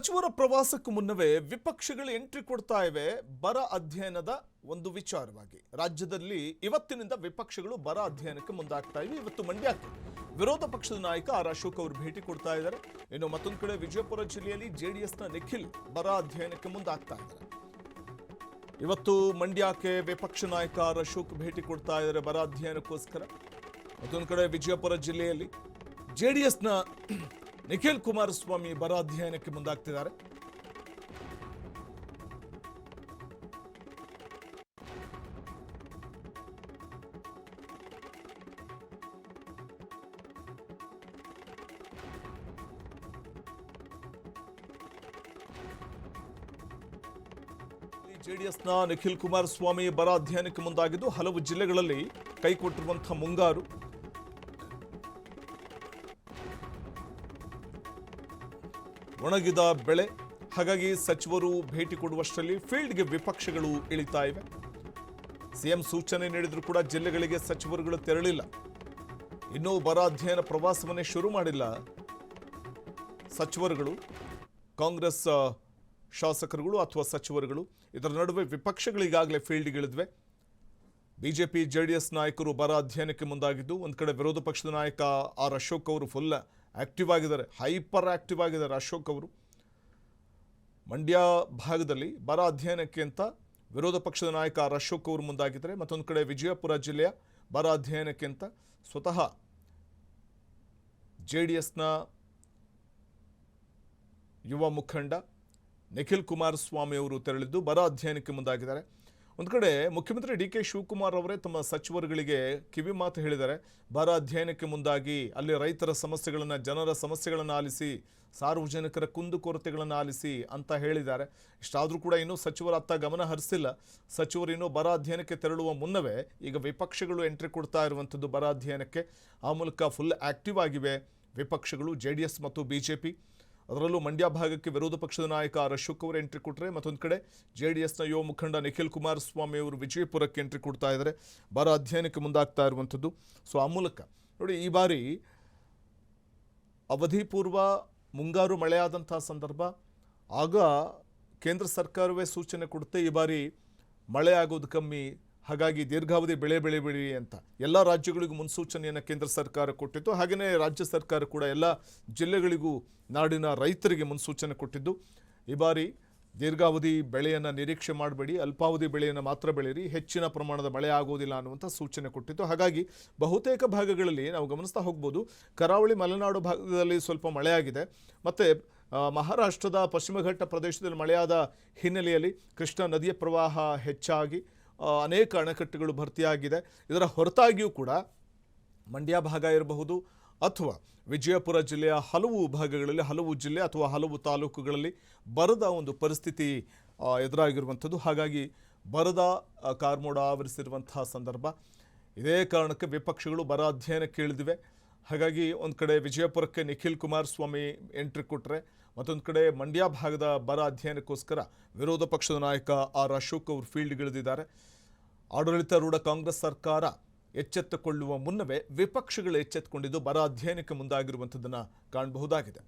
ಸಚಿವರ ಪ್ರವಾಸಕ್ಕೂ ಮುನ್ನವೇ ವಿಪಕ್ಷಗಳು ಎಂಟ್ರಿ ಕೊಡ್ತಾ ಇವೆ ಬರ ಅಧ್ಯಯನದ ಒಂದು ವಿಚಾರವಾಗಿ. ರಾಜ್ಯದಲ್ಲಿ ಇವತ್ತಿನಿಂದ ವಿಪಕ್ಷಗಳು ಬರ ಅಧ್ಯಯನಕ್ಕೆ ಮುಂದಾಗ್ತಾ ಇವೆ. ಇವತ್ತು ಮಂಡ್ಯಕ್ಕೆ ವಿರೋಧ ಪಕ್ಷದ ನಾಯಕ ಆರ್ ಅಶೋಕ್ ಅವರು ಭೇಟಿ ಕೊಡ್ತಾ ಇದ್ದಾರೆ. ಇನ್ನು ಮತ್ತೊಂದು ಕಡೆ ವಿಜಯಪುರ ಜಿಲ್ಲೆಯಲ್ಲಿ ಜೆಡಿಎಸ್ನ ನಿಖಿಲ್ ಬರ ಅಧ್ಯಯನಕ್ಕೆ ಮುಂದಾಗ್ತಾ ಇದ್ದಾರೆ. ಇವತ್ತು ಮಂಡ್ಯಕ್ಕೆ ವಿಪಕ್ಷ ನಾಯಕ ಆರ್ ಅಶೋಕ್ ಭೇಟಿ ಕೊಡ್ತಾ ಇದ್ದಾರೆ ಬರ ಅಧ್ಯಯನಕ್ಕೋಸ್ಕರ. ಮತ್ತೊಂದು ಕಡೆ ವಿಜಯಪುರ ಜಿಲ್ಲೆಯಲ್ಲಿ ಜೆಡಿಎಸ್ನ ನಿಖಿಲ್ ಕುಮಾರಸ್ವಾಮಿ ಬರ ಅಧ್ಯಯನಕ್ಕೆ ಮುಂದಾಗ್ತಿದ್ದಾರೆ. ಜೆಡಿಎಸ್ನ ನಿಖಿಲ್ ಕುಮಾರಸ್ವಾಮಿ ಬರ ಅಧ್ಯಯನಕ್ಕೆ ಮುಂದಾಗಿದ್ದು ಹಲವು ಜಿಲ್ಲೆಗಳಲ್ಲಿ ಕೈಕೊಟ್ಟಿರುವಂತಹ ಮುಂಗಾರು ಒಣಗಿದ ಬೆಳೆ. ಹಾಗಾಗಿ ಸಚಿವರು ಭೇಟಿ ಕೊಡುವಷ್ಟರಲ್ಲಿ ಫೀಲ್ಡ್ಗೆ ವಿಪಕ್ಷಗಳು ಇಳಿತಾ ಇವೆ. ಸಿಎಂ ಸೂಚನೆ ನೀಡಿದ್ರು ಕೂಡ ಜಿಲ್ಲೆಗಳಿಗೆ ಸಚಿವರುಗಳು ತೆರಳಿಲ್ಲ. ಇನ್ನೂ ಬರ ಅಧ್ಯಯನ ಪ್ರವಾಸವನ್ನೇ ಶುರು ಮಾಡಿಲ್ಲ ಸಚಿವರುಗಳು, ಕಾಂಗ್ರೆಸ್ ಶಾಸಕರುಗಳು ಅಥವಾ ಸಚಿವರುಗಳು. ಇದರ ನಡುವೆ ವಿಪಕ್ಷಗಳು ಈಗಾಗಲೇ ಫೀಲ್ಡ್ಗೆ ಇಳಿದ್ವೆ. ಬಿಜೆಪಿ ಜೆಡಿಎಸ್ ನಾಯಕರು ಬರ ಅಧ್ಯಯನಕ್ಕೆ ಮುಂದಾಗಿದ್ದು, ಒಂದು ಕಡೆ ವಿರೋಧ ಪಕ್ಷದ ನಾಯಕ ಆರ್ ಅಶೋಕ್ ಅವರು ಫುಲ್ ಆಕ್ಟಿವ್ ಆಗಿದ್ದಾರೆ, ಹೈಪರ್ ಆಕ್ಟಿವ್ ಆಗಿದ್ದಾರೆ ಅಶೋಕ್ ಅವರು. ಮಂಡ್ಯ ಭಾಗದಲ್ಲಿ ಬರ ಅಧ್ಯಯನಕ್ಕೆ ಅಂತ ವಿರೋಧ ಪಕ್ಷದ ನಾಯಕ ಆರ್ ಅಶೋಕ್ ಅವರು ಮುಂದಾಗಿದ್ದಾರೆ. ಮತ್ತೊಂದು ಕಡೆ ವಿಜಯಪುರ ಜಿಲ್ಲೆಯ ಬರ ಅಧ್ಯಯನಕ್ಕೆ ಅಂತ ಸ್ವತಃ ಜೆಡಿಎಸ್ನ ಯುವ ಮುಖಂಡ ನಿಖಿಲ್ ಕುಮಾರಸ್ವಾಮಿ ಅವರು ತೆರಳಿದ್ದು ಬರ ಅಧ್ಯಯನಕ್ಕೆ ಮುಂದಾಗಿದ್ದಾರೆ. ಒಂದು ಕಡೆ ಮುಖ್ಯಮಂತ್ರಿ ಡಿ ಕೆ ಶಿವಕುಮಾರ್ ಅವರೇ ತಮ್ಮ ಸಚಿವರುಗಳಿಗೆ ಕಿವಿ ಮಾತು ಹೇಳಿದ್ದಾರೆ. ಬರ ಅಧ್ಯಯನಕ್ಕೆ ಮುಂದಾಗಿ ಅಲ್ಲಿ ರೈತರ ಸಮಸ್ಯೆಗಳನ್ನು, ಜನರ ಸಮಸ್ಯೆಗಳನ್ನು ಆಲಿಸಿ, ಸಾರ್ವಜನಿಕರ ಕುಂದುಕೊರತೆಗಳನ್ನು ಆಲಿಸಿ ಅಂತ ಹೇಳಿದ್ದಾರೆ. ಇಷ್ಟಾದರೂ ಕೂಡ ಇನ್ನೂ ಸಚಿವರ ಅತ್ತ ಗಮನ ಹರಿಸಿಲ್ಲ. ಸಚಿವರು ಇನ್ನೂ ಬರ ಅಧ್ಯಯನಕ್ಕೆ ತೆರಳುವ ಮುನ್ನವೇ ಈಗ ವಿಪಕ್ಷಗಳು ಎಂಟ್ರಿ ಕೊಡ್ತಾ ಇರುವಂಥದ್ದು ಬರ ಅಧ್ಯಯನಕ್ಕೆ. ಆ ಮೂಲಕ ಫುಲ್ ಆಕ್ಟಿವ್ ಆಗಿವೆ ವಿಪಕ್ಷಗಳು, ಜೆಡಿಎಸ್ ಮತ್ತು ಬಿಜೆಪಿ. ಅದರಲ್ಲೂ ಮಂಡ್ಯ ಭಾಗಕ್ಕೆ ವಿರೋಧ ಪಕ್ಷದ ನಾಯಕ ಆರ್ ಅಶೋಕ್ ಅವರು ಎಂಟ್ರಿ ಕೊಟ್ಟರೆ, ಮತ್ತೊಂದು ಕಡೆ ಜೆಡಿಎಸ್ನ ಯುವ ಮುಖಂಡ ನಿಖಿಲ್ ಕುಮಾರಸ್ವಾಮಿ ಅವರು ವಿಜಯಪುರಕ್ಕೆ ಎಂಟ್ರಿ ಕೊಡ್ತಾ ಇದ್ದಾರೆ, ಬರ ಅಧ್ಯಯನಕ್ಕೆ ಮುಂದಾಗ್ತಾ ಇರುವಂಥದ್ದು. ಸೊ ಆ ಮೂಲಕ ನೋಡಿ, ಈ ಬಾರಿ ಅವಧಿಪೂರ್ವ ಮುಂಗಾರು ಮಳೆಯಾದಂಥ ಸಂದರ್ಭ. ಆಗ ಕೇಂದ್ರ ಸರ್ಕಾರವೇ ಸೂಚನೆ ಕೊಡುತ್ತೆ ಈ ಬಾರಿ ಮಳೆ ಆಗೋದು ಕಮ್ಮಿ, ಹಾಗಾಗಿ ದೀರ್ಘಾವಧಿ ಬೆಳೆ ಬೆಳೆಬೇಡಿ ಅಂತ ಎಲ್ಲ ರಾಜ್ಯಗಳಿಗೂ ಮುನ್ಸೂಚನೆಯನ್ನು ಕೇಂದ್ರ ಸರ್ಕಾರ ಕೊಟ್ಟಿತ್ತು. ಹಾಗೆಯೇ ರಾಜ್ಯ ಸರ್ಕಾರ ಕೂಡ ಎಲ್ಲ ಜಿಲ್ಲೆಗಳಿಗೂ ನಾಡಿನ ರೈತರಿಗೆ ಮುನ್ಸೂಚನೆ ಕೊಟ್ಟಿದ್ದು, ಈ ಬಾರಿ ದೀರ್ಘಾವಧಿ ಬೆಳೆಯನ್ನು ನಿರೀಕ್ಷೆ ಮಾಡಬೇಡಿ, ಅಲ್ಪಾವಧಿ ಬೆಳೆಯನ್ನು ಮಾತ್ರ ಬೆಳೀರಿ, ಹೆಚ್ಚಿನ ಪ್ರಮಾಣದ ಮಳೆ ಆಗೋದಿಲ್ಲ ಅನ್ನುವಂಥ ಸೂಚನೆ ಕೊಟ್ಟಿತ್ತು. ಹಾಗಾಗಿ ಬಹುತೇಕ ಭಾಗಗಳಲ್ಲಿ ನಾವು ಗಮನಿಸ್ತಾ ಹೋಗ್ಬೋದು, ಕರಾವಳಿ ಮಲೆನಾಡು ಭಾಗದಲ್ಲಿ ಸ್ವಲ್ಪ ಮಳೆಯಾಗಿದೆ. ಮತ್ತು ಮಹಾರಾಷ್ಟ್ರದ ಪಶ್ಚಿಮ ಘಟ್ಟ ಪ್ರದೇಶದಲ್ಲಿ ಮಳೆಯಾದ ಹಿನ್ನೆಲೆಯಲ್ಲಿ ಕೃಷ್ಣಾ ನದಿಯ ಪ್ರವಾಹ ಹೆಚ್ಚಾಗಿ ಅನೇಕ ಅಣೆಕಟ್ಟುಗಳು ಭರ್ತಿಯಾಗಿದೆ. ಇದರ ಹೊರತಾಗಿಯೂ ಕೂಡ ಮಂಡ್ಯ ಭಾಗ ಇರಬಹುದು ಅಥವಾ ವಿಜಯಪುರ ಜಿಲ್ಲೆಯ ಹಲವು ಭಾಗಗಳಲ್ಲಿ, ಹಲವು ಜಿಲ್ಲೆ ಅಥವಾ ಹಲವು ತಾಲೂಕುಗಳಲ್ಲಿ ಬರದ ಒಂದು ಪರಿಸ್ಥಿತಿ ಎದುರಾಗಿರುವಂಥದ್ದು. ಹಾಗಾಗಿ ಬರದ ಕಾರ್ಮೋಡ ಆವರಿಸಿರುವಂತಹ ಸಂದರ್ಭ. ಇದೇ ಕಾರಣಕ್ಕೆ ವಿಪಕ್ಷಗಳು ಬರ ಅಧ್ಯಯನಕ್ಕೆ ಇಳಿದಿವೆ. ಹಾಗಾಗಿ ಒಂದು ಕಡೆ ವಿಜಯಪುರಕ್ಕೆ ನಿಖಿಲ್ ಕುಮಾರಸ್ವಾಮಿ ಎಂಟ್ರಿ ಕೊಟ್ಟರೆ, ಮತ್ತೊಂದು ಕಡೆ ಮಂಡ್ಯ ಭಾಗದ ಬರ ಅಧ್ಯಯನಕ್ಕೋಸ್ಕರ ವಿರೋಧ ಪಕ್ಷದ ನಾಯಕ ಆರ್ ಅಶೋಕ್ ಅವರು ಫೀಲ್ಡ್ಗಿಳಿದಿದ್ದಾರೆ. ಆಡಳಿತಾರೂಢ ಕಾಂಗ್ರೆಸ್ ಸರ್ಕಾರ ಎಚ್ಚೆತ್ತುಕೊಳ್ಳುವ ಮುನ್ನವೇ ವಿಪಕ್ಷಗಳು ಎಚ್ಚೆತ್ತುಕೊಂಡಿದ್ದು ಬರ ಅಧ್ಯಯನಕ್ಕೆ ಮುಂದಾಗಿರುವಂಥದ್ದನ್ನು ಕಾಣಬಹುದಾಗಿದೆ.